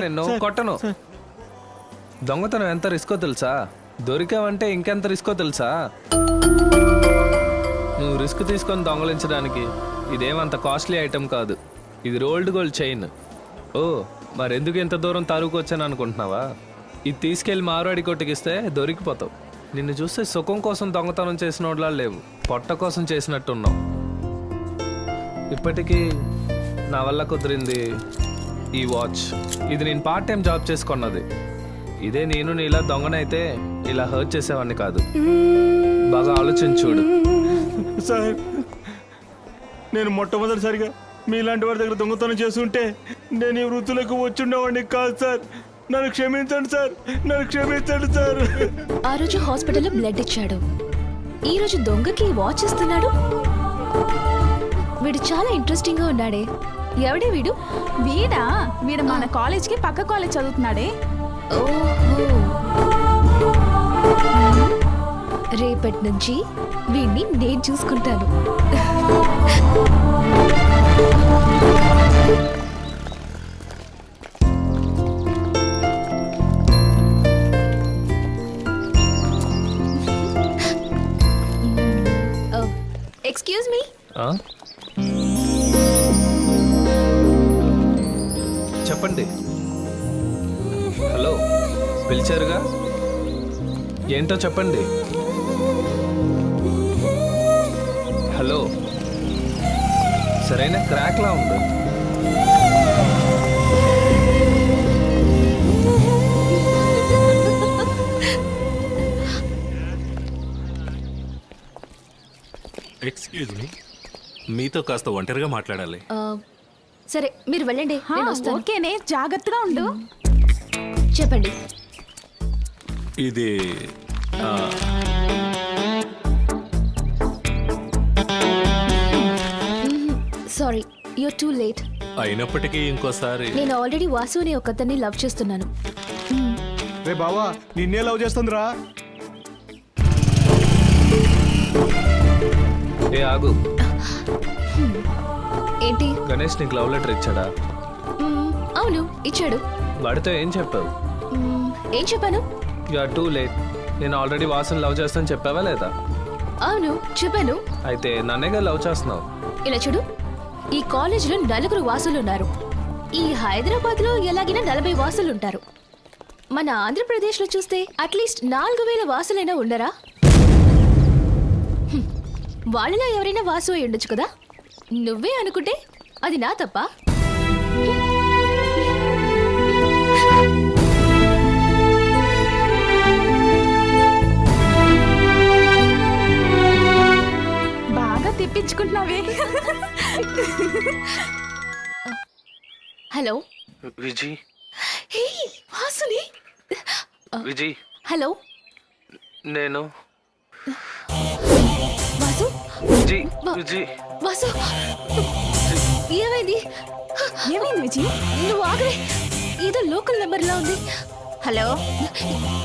నిన్ను కొట్టను. దొంగతనం ఎంత రిస్కో తెలుసా? దొరికావంటే ఇంకెంత రిస్కో తెలుసా? నువ్వు రిస్క్ తీసుకొని దొంగలించడానికి ఇదేమంత కాస్ట్లీ ఐటెం కాదు. ఇది రోల్డ్ గోల్డ్ చైన్. ఓ మరెందుకు ఇంత దూరం తరువుకు వచ్చాను అనుకుంటున్నావా? ఇది తీసుకెళ్లి మారవాడి కొట్టుకిస్తే దొరికిపోతావు. నిన్ను చూస్తే సుఖం కోసం దొంగతనం చేసినోడ్లా లేవు, పొట్ట కోసం చేసినట్టున్నావు. ఇప్పటికీ నా వల్ల కుదిరింది ఈ వాచ్. ఇది నేను పార్ట్ టైం జాబ్ చేసుకున్నది. ఇదే నేను నీలా దొంగనైతే ఇలా హర్ట్ చేసేవాడిని కాదు. బాగా ఆలోచించి చూడు. సార్, నేను మొట్టమొదటిసారిగా మీలాంటి వారి దగ్గర దొంగతనం చేస్తుంటే నేను ఈ వృత్తులకు వచ్చుండేవాడిని కాదు సార్. నన్ను క్షమించండి సార్, నన్ను క్షమించండి సార్. ఆ రోజు హాస్పిటల్లో బ్లడ్ ఇచ్చాడు, ఈ రోజు దొంగకి వాచ్ ఇస్తున్నాడు. వీడు చాలా ఇంట్రెస్టింగ్ గా ఉన్నాడే. ఎవడే వీడు? వీడు మన కాలేజ్ కి పక్క కాలేజ్ చదువుతున్నాడే. ఓహో, రేపటి నుంచి వీడిని నేను చూసుకుంటాను. Excuse me. చెప్పండి. హలో, పిలిచారుగా? ఏంటో చెప్పండి. హలో, సరైన క్రాక్లా ఉంది. ఎక్స్క్యూజ్ మీ, మీతో కాస్త ఒంటరిగా మాట్లాడాలి. సరే మీరు వెళ్ళండి, నేను వస్తాను. ఓకేనే, జాగ్రత్తగా ఉండు. చెప్పండి. ఇది సారీ, యూర్ టూ లేట్. అయినప్పటికీ ఇంకోసారి. నేను ఆల్రెడీ వాసు అనే ఒకతన్ని లవ్ చేస్తున్నాను. రే బావా, నిన్నే లవ్ చేస్తుందిరా. ఏ ఆగు. ఏంటి? గణేష్ నీకు లవ్ లెటర్ ఇచ్చాడా? అవును, ఇచ్చాడు. వాడితో ఏం చెప్పావు? ఏం చెప్పాను? You are too late. నేను ఆల్రెడీ వాసుని లవ్ చేస్తాను చెప్పావా లేదా? అవును, చెప్పాను. అయితే నన్నేగా లవ్ చేస్తున్నావు. ఇలా చూడు, ఈ కాలేజీలో 4 వాసులు ఉన్నారు. ఈ హైదరాబాద్ లో ఎలాగైనా 40 వాసులు ఉంటారు. మన ఆంధ్రప్రదేశ్ లో చూస్తే అట్లీస్ట్ 4000 వాసులైనా ఉండరా? వాళ్ళలో ఎవరైనా వాసు అయి ఉండొచ్చు కదా. నువ్వే అనుకుంటే అది నా తప్ప? బాగా తిప్పించుకుంటున్నావే. హలో విజయ్. హే వాసుని. విజయ్, హలో నేను వాసు. విజయ్. విజయ్, వాసు, ఏమైంది? ఏమైంది విజయ్? నువ్వు ఆగవే, ఏదో లోకల్ నెంబర్ లా ఉంది. హలో,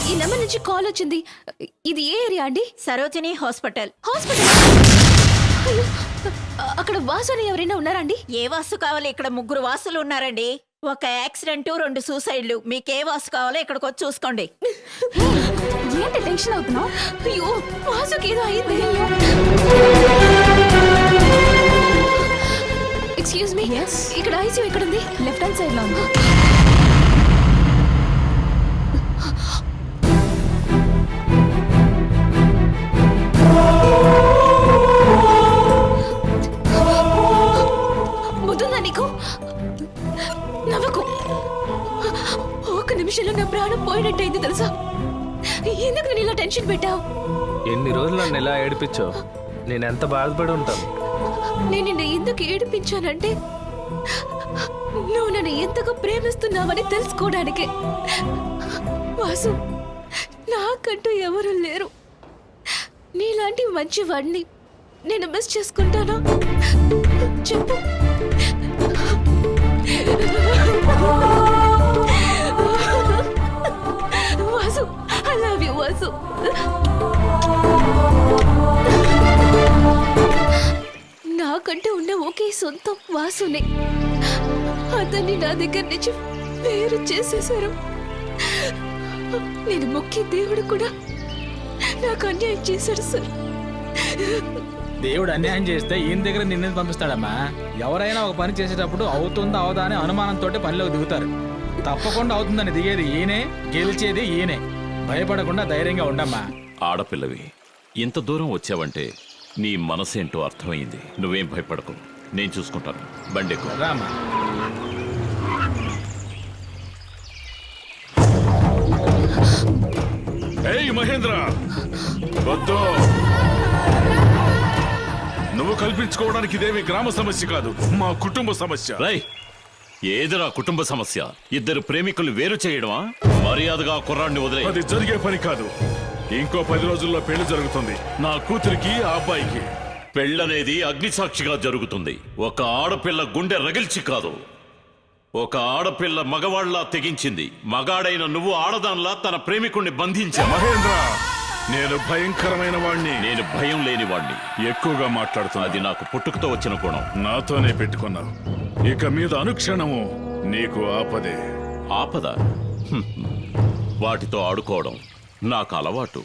ఈ నెంబర్ నుంచి కాల్ వచ్చింది. ఇది ఏ ఏరియా అండి? సరోజిని హాస్పిటల్. హాస్పిటల్? అయ్యో, అక్కడ వాసు అని ఎవరైనా ఉన్నారా అండి? ఏ వాసు కావాలి? ఇక్కడ 3 వాసులు ఉన్నారండి. ఒక యాక్సిడెంట్, 2 సూసైడ్లు. మీకే వాసు కావాలో ఇక్కడికి వచ్చి చూసుకోండి. ఏంటి టెన్షన్ అవుతున్నావు? అయ్యో, వాసుకి ఏదో అయింది. ఎక్స్క్యూజ్ మీ, ఇక్కడ ఐసీయూ ఎక్కడ ఉంది? లెఫ్ట్ హ్యాండ్ సైడ్ లో ఉంది. ముద్దుందా నీకు? నవ్వకు. ఒక నిమిషంలో నా ప్రాణం పోయినట్టయింది తెలుసా? ఎందుకు నేను ఇలా టెన్షన్ పెట్టావు? ఎన్ని రోజులు నన్ను ఇలా ఏడిపించావు? నేను ఎంత బాధపడి ఉంటాను. నేను నిన్ను ఎందుకు ఏడిపించానంటే నువ్వు నన్ను ఎంతగా ప్రేమిస్తున్నావని తెలుసుకోవడానికే. వాసు, నాకంటూ ఎవరు లేరు. నీలాంటి మంచి వాడిని నేను మిస్ చేసుకుంటానా చెప్పు. Vasu, I love you Vasu. నాకంటే ఉన్న ఒకే సొంతం వాసునే. అతన్ని నా దగ్గర నుంచి వేరు చేసేశారు. నేను మొక్కి దేవుడు కూడా నాకు అన్యాయం చేశాడు సార్. దేవుడు అన్యాయం చేస్తే ఈయన దగ్గర నిన్ను పంపిస్తాడమ్మా. ఎవరైనా ఒక పని చేసేటప్పుడు అవుతుందా అవదా అనే అనుమానంతో పనిలోకి దిగుతారు. తప్పకుండా అవుతుందని దిగేది ఈయనే, గెలిచేది ఈయనే. భయపడకుండా ధైర్యంగా ఉండమ్మా. ఆడపిల్లవి ఇంత దూరం వచ్చావంటే నీ మనసేంటో అర్థమైంది. నువ్వేం భయపడకు, నేను చూసుకుంటాను. బండెక్కు. రామ్మా. ఏయ్ మహేంద్ర, వద్దు. నువ్వు కల్పించుకోవడానికి ఇదేమి గ్రామ సమస్య కాదు, మా కుటుంబ సమస్య. రై, ఏది నా కుటుంబ సమస్య? ఇద్దరు ప్రేమికులు వేరు చేయడమా? మర్యాదగా కుర్రాడిని వదిలే. అది జరిగే పని కాదు. ఇంకో 10 రోజుల్లో పెళ్లి జరుగుతుంది, నా కూతురికి ఆ అబ్బాయికి. పెళ్ళనేది అగ్నిసాక్షిగా జరుగుతుంది. ఒక ఆడపిల్ల గుండె రగిల్చి కాదు. ఒక ఆడపిల్ల మగవాళ్లా తెగించింది. మగాడైన నువ్వు ఆడదాన్లా తన ప్రేమికుణ్ణి బంధించా. మహేంద్ర, నేను భయంకరమైన వాణ్ణి. నేను భయం లేని వాణ్ణి. ఎక్కువగా మాట్లాడుతున్నా. అది నాకు పుట్టుకతో వచ్చిన గుణం. నాతోనే పెట్టుకున్నావు. ఇక మీద అనుక్షణము నీకు ఆపదే. ఆపద? హ్మ్. వాటితో ఆడుకోవడం నాకు అలవాటు.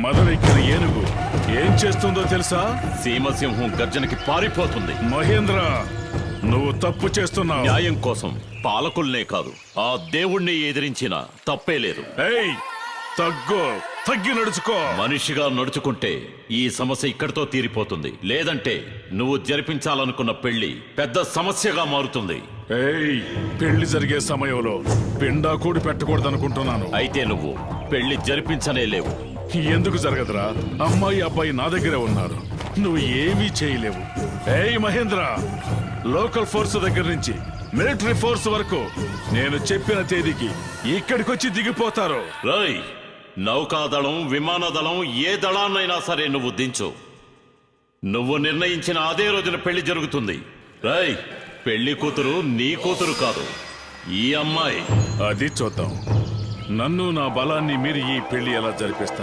మదవెక్కిన ఏనుగు ఏం చేస్తుందో తెలుసా? సీమసింహం గర్జనకి పారిపోతుంది. మహేంద్ర, నువ్వు తప్పు చేస్తున్నావు. న్యాయం కోసం పాలకుల్నే కాదు, ఆ దేవుణ్ణి ఎదిరించిన తప్పే లేదు. ఏయ్, తగ్గి నడుచుకో. మనిషిగా నడుచుకుంటే ఈ సమస్య ఇక్కడితో తీరిపోతుంది. లేదంటే నువ్వు జరిపించాలనుకున్న పెళ్లి పెద్ద సమస్యగా మారుతుంది. ఏయ్, పెళ్లి జరిగే సమయంలో పిండా కూడి పెట్టకూడదనుకుంటున్నాను. అయితే నువ్వు పెళ్లి జరిపించనే లేవు. ఎందుకు జరగదురా? అమ్మాయి అబ్బాయి నా దగ్గరే ఉన్నారు. నువ్వు ఏమీ చేయలేవు. ఏయ్ మహేంద్ర, లోకల్ ఫోర్స్ దగ్గర నుంచి మిలిటరీ ఫోర్స్ వరకు నేను చెప్పిన తేదీకి ఇక్కడికొచ్చి దిగిపోతారు. రాయ్, నౌకాదళం, విమానదళం, ఏ దళాన్నైనా సరే నువ్వు దించు. నువ్వు నిర్ణయించిన అదే రోజున పెళ్లి జరుగుతుంది. రాయ్, పెళ్లి కూతురు నీ కూతురు కాదు, ఈ అమ్మాయి. అది చూద్దాం. నన్ను, నా బలాన్ని మీరు ఈ పెళ్లి ఎలా జరిపిస్తావు.